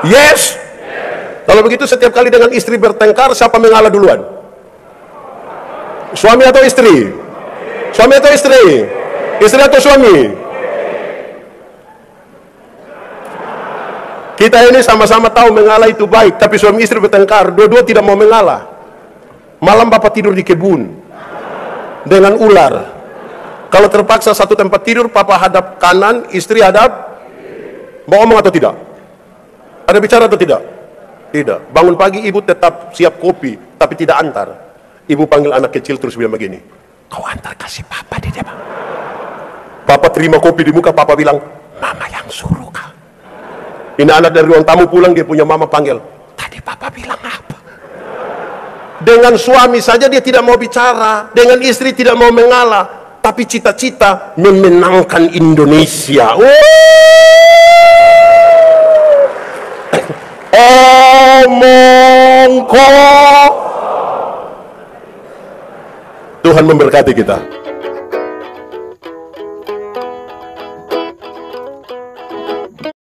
Speaker 1: Yes. Kalau begitu setiap kali dengan istri bertengkar, siapa mengalah duluan? Suami atau istri? Suami atau istri? Istri atau suami? Kita ini sama-sama tahu mengalah itu baik, tapi suami istri bertengkar, dua-dua tidak mau mengalah. Malam bapak tidur di kebun dengan ular. Kalau terpaksa satu tempat tidur, papa hadap kanan, istri hadap. Mau ngomong atau tidak? Ada bicara atau tidak? Tidak. Bangun pagi ibu tetap siap kopi, tapi tidak antar. Ibu panggil anak kecil terus bilang begini, kau antar kasih papa di depan. Papa terima kopi di muka, papa bilang, mama yang suruh kau. Ini anak dari ruang tamu pulang, dia punya mama panggil, tadi papa bilang apa? Dengan suami saja dia tidak mau bicara, dengan istri tidak mau mengalah, tapi cita-cita memenangkan Indonesia. Omong kok. Tuhan memberkati kita.